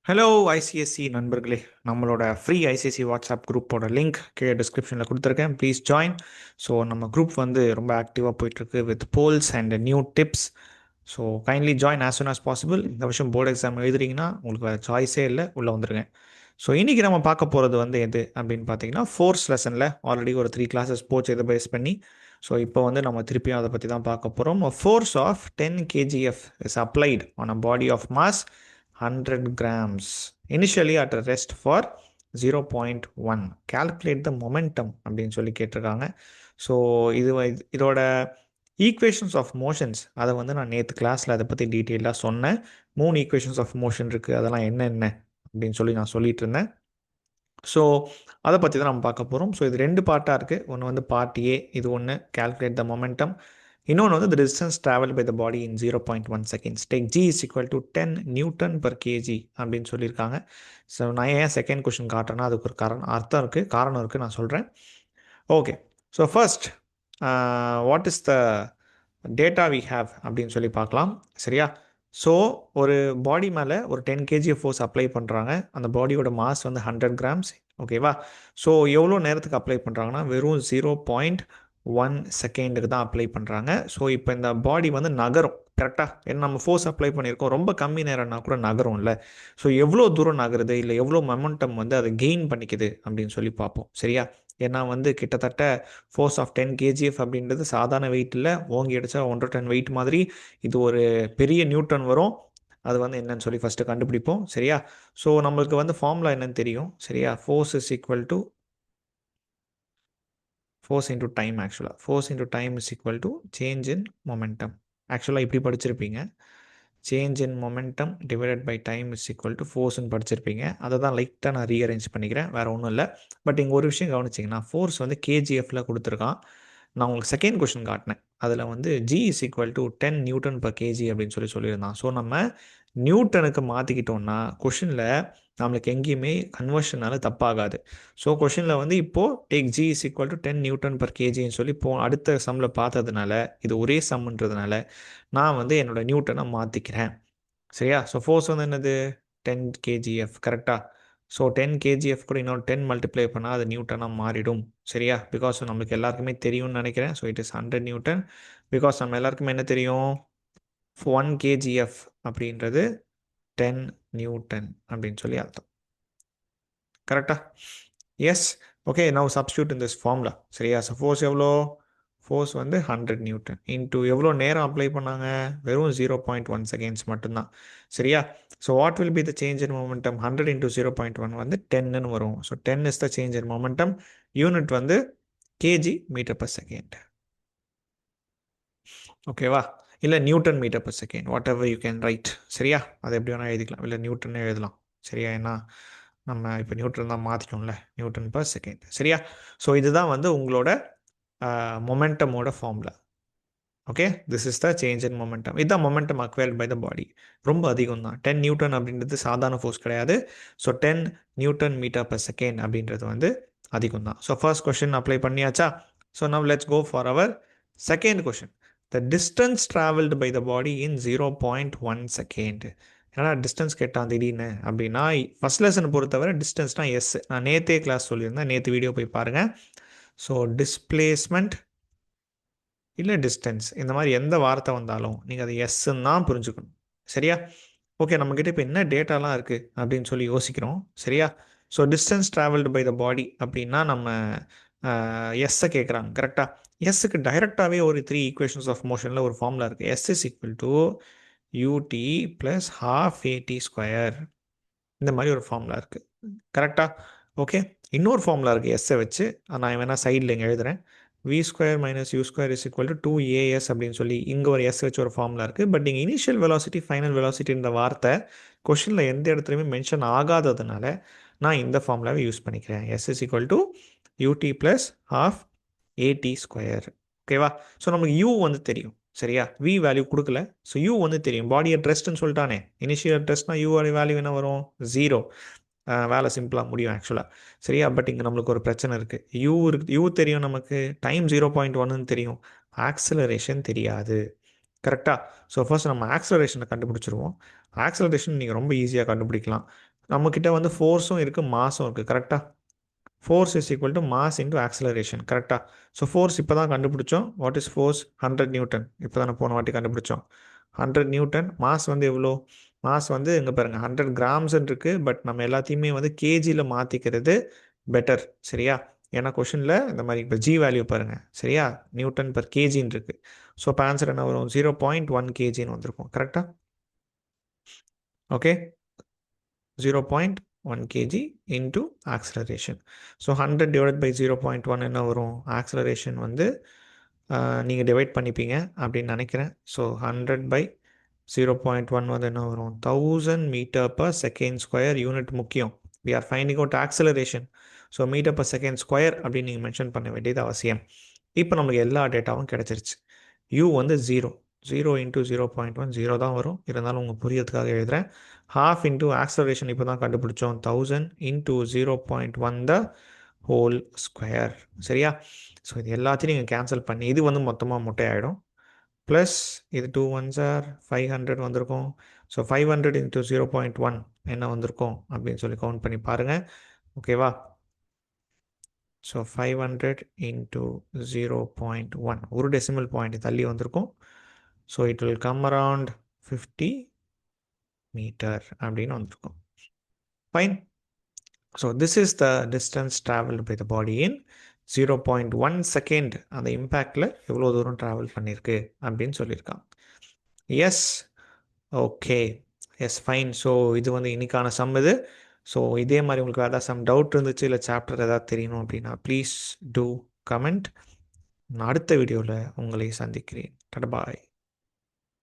Hello ICSE நண்பர்களே, நம்மளோட free ICSE WhatsApp குரூப்போட லிங்க் கீழே டிஸ்கிரிப்ஷனில் கொடுத்துருக்கேன். Please join. ஸோ நம்ம குரூப் வந்து ரொம்ப ஆக்டிவாக போயிட்டுருக்கு with polls and new tips. So kindly join as soon as possible. இந்த வருஷம் போர்டு எக்ஸாம் எழுதுறீங்கன்னா உங்களுக்கு வேறு சாய்ஸே இல்லை, உள்ளே வந்துருங்க. ஸோ இன்றைக்கி நம்ம பார்க்க போகிறது வந்து எது அப்படின்னு பார்த்தீங்கன்னா, ஃபோர்ஸ் லெசனில் ஆல்ரெடி ஒரு 3 கிளாஸஸ் போச்சு இதை பேஸ் பண்ணி. ஸோ இப்போ வந்து நம்ம திருப்பியும் அதை பற்றி தான் பார்க்க போகிறோம். Force of 10 kgf is applied on a body of mass 100 grams initially at a rest for 0.1. calculate the momentum அப்படின்னு சொல்லி கேட்டிருக்காங்க. ஸோ இதோட ஈக்குவேஷன்ஸ் ஆஃப் மோஷன்ஸ் அதை வந்து நான் நேற்று கிளாஸில் அதை பற்றி டீட்டெயிலாக சொன்னேன். 3 ஈக்குவேஷன்ஸ் ஆஃப் மோஷன் இருக்குது, அதெல்லாம் என்னென்ன அப்படின்னு சொல்லி நான் சொல்லிட்டு இருந்தேன். ஸோ அதை பற்றி தான் நம்ம பார்க்க போகிறோம். ஸோ இது 2 பார்ட்டாக இருக்குது. ஒன்று வந்து பார்ட் ஏ, இது ஒன்று calculate the momentum. இன்னொன்று வந்து the distance traveled by the body in 0.1 seconds. Take g is equal to 10 Newton per kg அப்படின்னு சொல்லியிருக்காங்க. ஸோ நான் ஏன் செகண்ட் கொஷின் காட்டுறேன்னா அதுக்கு ஒரு அர்த்தம் இருக்குது, காரணம் இருக்குது, நான் சொல்கிறேன். Okay, so first what is the data we have அப்படின்னு சொல்லி பார்க்கலாம். சரியா? ஸோ ஒரு பாடி மேலே ஒரு 10 kg ஃபோர்ஸ் அப்ளை பண்ணுறாங்க. அந்த பாடியோட மாஸ் வந்து 100 grams. ஓகேவா? ஸோ எவ்வளோ நேரத்துக்கு அப்ளை பண்ணுறாங்கன்னா வெறும் 0.1 செகண்டுக்கு தான் அப்ளை பண்ணுறாங்க. ஸோ இப்போ இந்த பாடி வந்து நகரும். கரெக்டாக? ஏன்னா நம்ம ஃபோர்ஸ் அப்ளை பண்ணியிருக்கோம், ரொம்ப கம்மி நேரம்னா கூட நகரும் இல்லை. ஸோ எவ்வளோ தூரம் நகருது, இல்லை எவ்வளோ மொமெண்டம் வந்து அதை கெயின் பண்ணிக்குது அப்படின்னு சொல்லி பார்ப்போம். சரியா? ஏன்னா வந்து கிட்டத்தட்ட ஃபோர்ஸ் ஆஃப் 10 kgf அப்படின்றது சாதாரண வெயிட் இல்லை, ஓங்கி அடித்தா 1 டன் வெயிட் மாதிரி. இது ஒரு பெரிய நியூட்டன் வரும். அது வந்து என்னன்னு சொல்லி ஃபஸ்ட்டு கண்டுபிடிப்போம். சரியா? ஸோ நம்மளுக்கு வந்து ஃபார்முலா என்னன்னு தெரியும். சரியா? Force is equal to force into time. ஆக்சுவலாக force into time is equal to change in momentum. ஆக்சுவலாக இப்படி படிச்சிருப்பீங்க, change in momentum divided by time is equal to ஃபோர்ஸ்ன்னு படிச்சிருப்பீங்க. அதை தான் லைட்டாக நான் ரீஅரேஞ்ச் பண்ணிக்கிறேன், வேறு ஒன்றும் இல்லை. பட் இங்கே ஒரு விஷயம் கவனிச்சிங்கன்னா, ஃபோர்ஸ் வந்து கேஜிஎஃப்பில் கொடுத்துருக்கான். நான் உங்களுக்கு செகண்ட் கொஷின் காட்டினேன், அதில் வந்து G is equal to 10 newton per KG அப்படின்னு சொல்லியிருந்தான். ஸோ நம்ம நியூட்டனுக்கு மாற்றிக்கிட்டோம்னா கொஷினில் நம்மளுக்கு எங்கேயுமே கன்வர்ஷனால தப்பாகாது. ஸோ கொஷினில் வந்து இப்போது take g is equal to 10 newton per கேஜின்னு சொல்லி அடுத்த சம்மில் பார்த்ததுனால, இது ஒரே சம்ன்றதுனால நான் வந்து என்னோடய நியூட்டனை மாற்றிக்கிறேன். சரியா? ஸோ ஃபோர்ஸ் வந்து என்னது 10 kgf. கரெக்டாக? ஸோ 10 kgf கூட இன்னொரு 10 மல்டிப்ளை பண்ணால் அது நியூட்டனாக மாறிடும். சரியா? பிகாஸ் நம்மளுக்கு எல்லாருக்குமே தெரியும்னு நினைக்கிறேன். So it is 100 Newton. Because நம்ம எல்லாருக்குமே என்ன தெரியும், 1 kgf அப்படின்றது 10 நியூட்டன் அப்படின்னு சொல்லி அர்த்தம். கரெக்டா? Yes. Okay, now substitute in this formula. சரியா? ஸோ ஃபோர்ஸ் எவ்வளோ? ஃபோர்ஸ் வந்து 100 நியூட்டன் இன்ட்டு எவ்வளோ நேரம் அப்ளை பண்ணாங்க, வெறும் 0.1 செகண்ட்ஸ் மட்டும்தான். சரியா? So what will be the change in momentum? 100 into 0.1 வந்து 10ன்னு வரும். So 10 is the change in momentum. Unit வந்து கேஜி மீட்டர் பர் செகண்ட். ஓகேவா? இல்லை newton metre per second, whatever you can write. சரியா? அதை எப்படி வேணால் எழுதிக்கலாம், இல்லை நியூட்டனே எழுதலாம். சரியா? ஏன்னா நம்ம இப்போ நியூட்டன் தான் மாற்றிக்கோம்ல, நியூட்டன் பர் செகண்ட். சரியா? ஸோ இதுதான் வந்து உங்களோட மொமெண்டமோட formula. Okay, this is the change in momentum. இதுதான் momentum acquired by the body. ரொம்ப அதிகம் தான். 10 நியூட்டன் அப்படின்றது சாதாரண ஃபோர்ஸ் கிடையாது. So 10 newton metre per second அப்படின்றது வந்து அதிகம் தான். ஸோ ஃபர்ஸ்ட் கொஷின் அப்ளை பண்ணியாச்சா? So now let's go for our second question. The distance travelled by the body in 0.1 second. ஏன்னா டிஸ்டன்ஸ் கேட்டான் திடீர்னு அப்படின்னா, ஃபஸ்ட் லெசன் பொறுத்தவரை டிஸ்டன்ஸ்னால் எஸ். நான் நேற்றே கிளாஸ் சொல்லியிருந்தேன், நேற்று வீடியோ போய் பாருங்கள். ஸோ டிஸ்பிளேஸ்மெண்ட் இல்லை டிஸ்டன்ஸ், இந்த மாதிரி எந்த வார்த்தை வந்தாலும் நீங்கள் அதை எஸ்ன்னு தான் புரிஞ்சுக்கணும். சரியா? ஓகே, நம்மக்கிட்ட இப்போ என்ன டேட்டாலாம் இருக்குது அப்படின்னு சொல்லி யோசிக்கிறோம். சரியா? So distance travelled by the body அப்படின்னா நம்ம எஸ்ஸை கேட்குறாங்க. கரெக்டாக? எஸ்ஸுக்கு டைரெக்டாகவே ஒரு 3 ஈக்குவேஷன்ஸ் ஆஃப் மோஷனில் ஒரு ஃபார்முலா இருக்குது. S is equal to u t plus ½ a t square. இந்த மாதிரி ஒரு ஃபார்முலா இருக்குது. கரெக்டாக? ஓகே, இன்னொரு ஃபார்முலா இருக்குது எஸ்ஸை வச்சு, நான் வேணால் சைடில் இங்கே எழுதுகிறேன். V square minus U square is equal to 2as அப்படின்னு சொல்லி இங்கே ஒரு எஸ் வச்சு ஒரு ஃபார்முலா இருக்குது. பட் இங்கே இனிஷியல் வெலாசிட்டி ஃபைனல் வெலாசிட்டின்ற வார்த்தை கொஷினில் எந்த இடத்துலையுமே மென்ஷன் ஆகாததுனால நான் இந்த ஃபார்முலாவை யூஸ் பண்ணிக்கிறேன். S is equal to u t plus ½ a t square. ஓகேவா? ஸோ நமக்கு யூ வந்து தெரியும். சரியா? வி வேல்யூ கொடுக்கல. ஸோ யூ வந்து தெரியும். பாடியை ட்ரெஸ்ட்னு சொல்லிட்டானே, இனிஷியல் ட்ரெஸ்ட்னா யூ வேல்யூ என்ன வரும்? 0. வேலை சிம்பிளாக முடியும் ஆக்சுவலாக. சரியா? பட் இங்கே நம்மளுக்கு ஒரு பிரச்சனை இருக்குது. யூ தெரியும், நமக்கு டைம் 0.1ன்னு தெரியும், ஆக்சலரேஷன் தெரியாது. கரெக்டாக? ஸோ ஃபர்ஸ்ட் நம்ம ஆக்சலரேஷனை கண்டுபிடிச்சிருவோம். ஆக்சலரேஷன் நீங்கள் ரொம்ப ஈஸியாக கண்டுபிடிக்கலாம். நம்மக்கிட்ட வந்து ஃபோர்ஸும் இருக்குது மாஸும் இருக்குது கரெக்டாக. Force is equal to mass into acceleration கரெக்டாக. ஸோ ஃபோர்ஸ் இப்போ தான் கண்டுபிடிச்சோம். What is force? 100 நியூட்டன். இப்போ தானே போன வாட்டி கண்டுபிடிச்சோம். 100 நியூட்டன். மாஸ் வந்து எவ்வளோ? மாஸ் வந்து இங்கே பாருங்கள் 100 கிராம்ஸ்ன்னு இருக்குது. பட் நம்ம எல்லாத்தையுமே வந்து கேஜியில் மாற்றிக்கிறது பெட்டர் சரியா. ஏன்னா கொஷனில் இந்த மாதிரி இப்போ ஜி வேல்யூ பாருங்கள் சரியா, நியூட்டன் பர் கேஜின்னு இருக்குது. ஸோ இப்போ ஆன்சர் என்ன வரும்? 0.1 கேஜின்னு வந்திருக்கும் கரெக்டாக. Okay, 0.1 kg into acceleration. So 100 divided by 0.1 என்ன வரும்? ஆக்சலரேஷன் வந்து நீங்கள் டிவைட் பண்ணிப்பீங்க அப்படின்னு நினைக்கிறேன். ஸோ 100 by 0.1 வந்து என்ன வரும்? 1000 metre per second square. Unit முக்கியம். We are finding out acceleration. So metre per second square அப்படின்னு நீங்கள் மென்ஷன் பண்ண வேண்டியது அவசியம். இப்போ நமக்கு எல்லா டேட்டாவும் கிடச்சிருச்சு. யூ வந்து 0 இன்ட்டு 0.1 0 தான் வரும். இருந்தாலும் உங்கள் புரியறதுக்காக எழுதுகிறேன். ஹாஃப் இன்ட்டு ஆக்சலரேஷன் இப்போ தான் கண்டுபிடிச்சோம். 1000 இன்ட்டு 0.1 த ஹோல் ஸ்கொயர் சரியா. ஸோ இது எல்லாத்தையும் நீங்கள் கேன்சல் பண்ணி இது வந்து மொத்தமாக மொட்டை ஆகிடும். ப்ளஸ் இது 2 1s are 500 வந்திருக்கும். ஸோ 500 இன்ட்டு 0.1 என்ன வந்திருக்கும் அப்படின்னு சொல்லி கவுண்ட் பண்ணி பாருங்கள். ஓகேவா. ஸோ 500 இன்ட்டு 0.1 ஒரு டெசிமல் பாயிண்ட் தள்ளி வந்திருக்கும். So it will come around 50 metre அப்படின்னு வந்திருக்கும். Fine. So this is the distance travelled by the body in 0.1 second. அந்த இம்பேக்டில் எவ்வளோ தூரம் ட்ராவல் பண்ணியிருக்கு அப்படின்னு சொல்லியிருக்கான். Yes, okay, yes, fine. So இது வந்து இன்னைக்கான சம் இது. ஸோ இதே மாதிரி உங்களுக்கு வேறு ஏதாவது சம் டவுட் இருந்துச்சு இல்லை சாப்டர் ஏதாவது தெரியணும் அப்படின்னா ப்ளீஸ் டூ கமெண்ட். நான் அடுத்த வீடியோவில் உங்களை சந்திக்கிறேன். டடா பாய்.